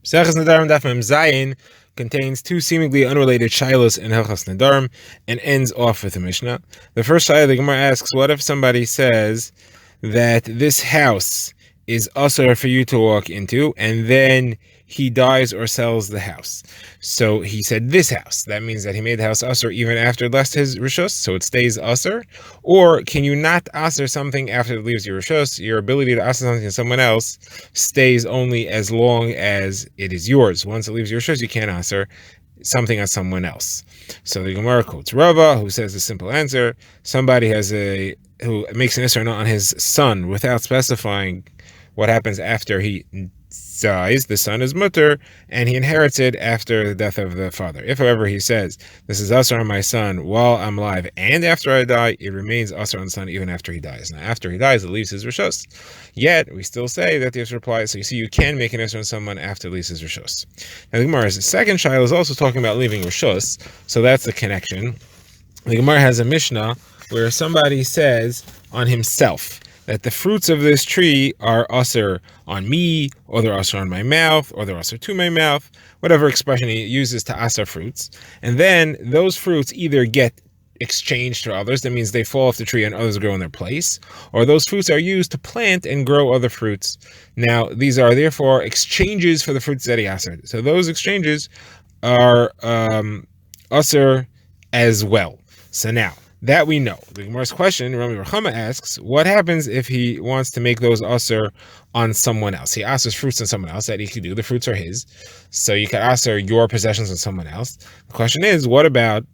Seches Nedarim Daf Mem Zayin contains two seemingly unrelated shilos in Hilchos Nedarim and ends off with a Mishnah. The first shiloh, the Gemara asks, what if somebody says that this house is usher for you to walk into, and then he dies or sells the house? So he said this house. That means that he made the house usher even after it left his rishus, so it stays usher. Or can you not usher something after it leaves your rishus? Your ability to usher something to someone else stays only as long as it is yours. Once it leaves your rishus, you can't usher something on someone else. So the Gemara quotes Rava, who says a simple answer: somebody who makes an isra on his son without specifying what happens after he dies. The son is mutter, and he inherits it after the death of the father. If, however, he says, this is usher on my son while I'm alive and after I die, it remains usher on the son even after he dies. Now, after he dies, it leaves his rishos. Yet, we still say that the isra applies. So you see, you can make an isra on someone after it leaves his rishos. Now, the Gemara's second shiloh is also talking about leaving rishos, so that's the connection. The Gemara has a Mishnah where somebody says on himself that the fruits of this tree are usher on me, or they're usher on my mouth, or they're usher to my mouth, whatever expression he uses to usher fruits. And then those fruits either get exchanged to others, that means they fall off the tree and others grow in their place, or those fruits are used to plant and grow other fruits. Now, these are therefore exchanges for the fruits that he ushered. So those exchanges are usher as well. So now, that we know. The Gemara's question, Rami Rachama asks, what happens if he wants to make those usher on someone else? He ushers fruits on someone else that he could do. The fruits are his. So you can usher your possessions on someone else. The question is, what about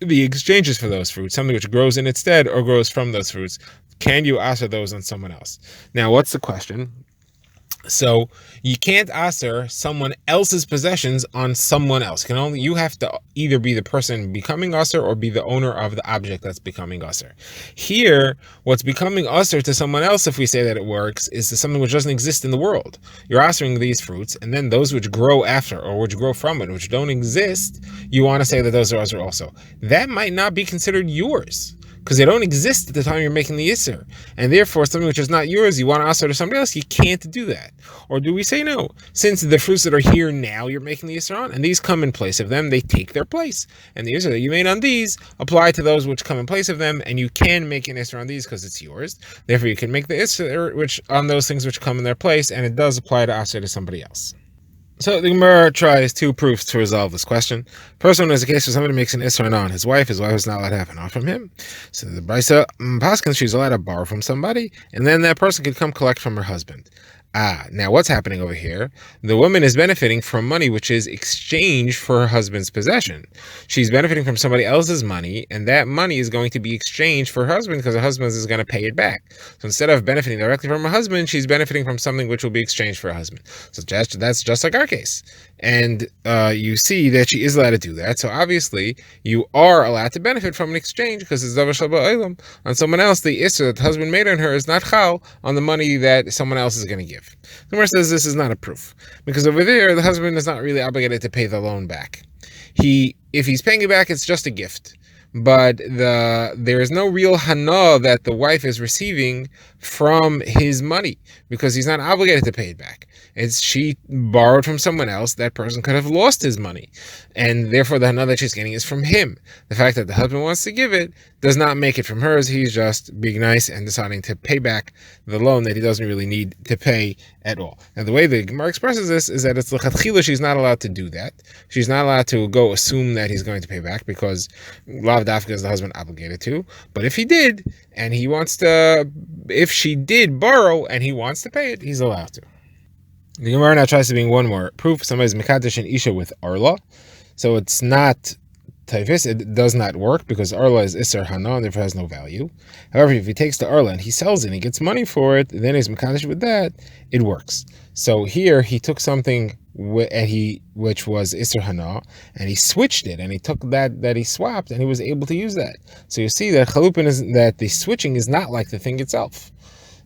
the exchanges for those fruits? Something which grows in its stead or grows from those fruits. Can you usher those on someone else? Now, what's the question? So you can't usher someone else's possessions on someone else. You have to either be the person becoming usher or be the owner of the object that's becoming usher. Here, what's becoming usher to someone else, if we say that it works, is something which doesn't exist in the world. You're ushering these fruits, and then those which grow after or which grow from it, which don't exist, you want to say that those are usher also. That might not be considered yours, because they don't exist at the time you're making the isser, and therefore something which is not yours, you want to usher to somebody else, you can't do that. Or do we say no? Since the fruits that are here now you're making the isser on, and these come in place of them, they take their place, and the isser that you made on these apply to those which come in place of them, and you can make an isser on these because it's yours. Therefore, you can make the isser which on those things which come in their place, and it does apply to usher to somebody else. So the Gemara tries two proofs to resolve this question. First one is a case where somebody makes an isra on his wife. His wife is not allowed to have an off from him. So the Brisa Paskins, she's allowed to borrow from somebody, and then that person could come collect from her husband. Now what's happening over here? The woman is benefiting from money which is exchanged for her husband's possession. She's benefiting from somebody else's money, and that money is going to be exchanged for her husband because her husband is going to pay it back. So instead of benefiting directly from her husband, she's benefiting from something which will be exchanged for her husband. So that's just like our case. And you see that she is allowed to do that. So obviously, you are allowed to benefit from an exchange because it's davar shel ba'olam. On someone else, the isser that the husband made on her is not chal on the money that someone else is going to give. The Gemara says this is not a proof, because over there the husband is not really obligated to pay the loan back. If he's paying it back, it's just a gift. But there is no real hana that the wife is receiving from his money, because he's not obligated to pay it back. She borrowed from someone else. That person could have lost his money, and therefore the hana that she's getting is from him. The fact that the husband wants to give it does not make it from hers. He's just being nice and deciding to pay back the loan that he doesn't really need to pay at all. Now, the way the Gemara expresses this is that it's l'chatchila, she's not allowed to do that. She's not allowed to go assume that he's going to pay back, because lav dafka is the husband obligated to. But if he did, and he wants to, if she did borrow and he wants to pay it, he's allowed to. The Gemara now tries to bring one more proof. Somebody's mekadesh an isha with arla, so it's not taifis. It does not work because arla is isser hana and therefore has no value. However, if he takes the arla and he sells it and he gets money for it, then he's mekadesh with that. It works. So here he took something which was isser hana, and he switched it, and he took that he swapped, and he was able to use that. So you see that chalupin is that the switching is not like the thing itself.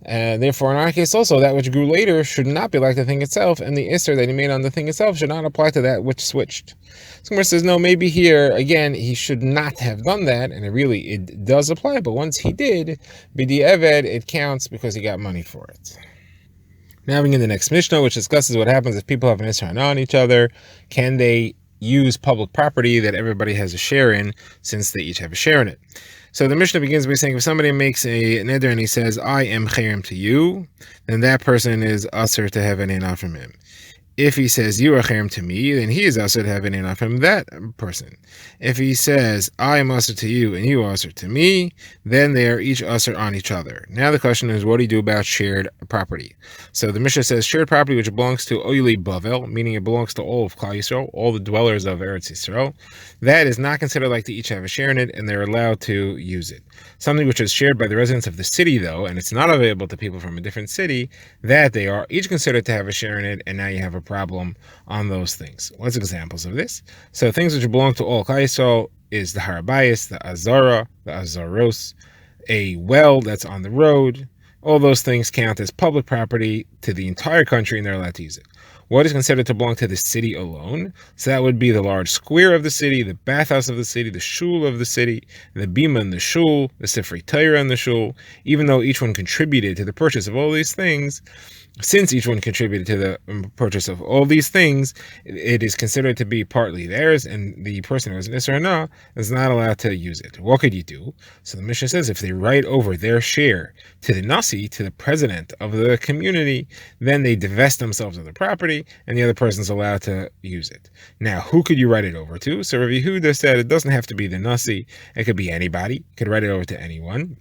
Therefore, in our case also, that which grew later should not be like the thing itself, and the isser that he made on the thing itself should not apply to that which switched. Someone says, no, maybe here, again, he should not have done that, and it does apply, but once he did, b'di'eved, it counts because he got money for it. Now we begin the next Mishnah, which discusses what happens if people have an Isser Hana on each other. Can they use public property that everybody has a share in, since they each have a share in it? So the Mishnah begins by saying, if somebody makes a neder and he says, I am chayrim to you, then that person is usher to have an Hana from him. If he says, you are chayrim to me, then he is usher to have an Hana from that person. If he says, I am usher to you and you are usher to me, then they are each usher on each other. Now the question is, what do you do about shared property? So the Mishnah says, shared property which belongs to Oyli Bavel, meaning it belongs to all of Klal Yisrael, all the dwellers of Eretz Yisrael, that is not considered like they each have a share in it, and they're allowed to use it. Something which is shared by the residents of the city, though, and it's not available to people from a different city, that they are each considered to have a share in it, and now you have a problem on those things. What's examples of this? So things which belong to all Klal Yisrael is the Harabayas, the Azara, the Azaros, a well that's on the road. All those things count as public property to the entire country, and they're allowed to use it. What is considered to belong to the city alone? So that would be the large square of the city, the bathhouse of the city, the shul of the city, the bima in the shul, the sifrei Torah in the shul. Even though each one contributed to the purchase of all these things, since each one contributed to the purchase of all these things, it is considered to be partly theirs, and the person who has an Isser Hana is not allowed to use it. What could you do? So the Mishnah says, if they write over their share to the Nasi, to the president of the community, then they divest themselves of the property, and the other person's allowed to use it. Now, who could you write it over to? So Rav Yehuda said it doesn't have to be the Nasi, it could be anybody. You could write it over to anyone.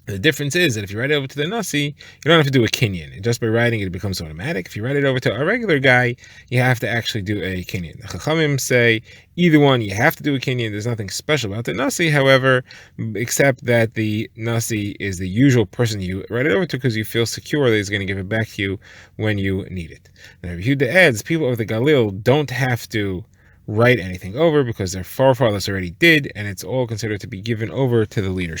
The difference is that if you write it over to the Nasi, you don't have to do a kinyan. Just by writing it becomes automatic. If you write it over to a regular guy, you have to actually do a kinyan. The Chachamim say either one, you have to do a kinyan. There's nothing special about the Nasi, however, except that the Nasi is the usual person you write it over to because you feel secure that he's going to give it back to you when you need it. Now, Yehuda adds, people of the Galil don't have to write anything over because their forefathers already did, and it's all considered to be given over to the leadership.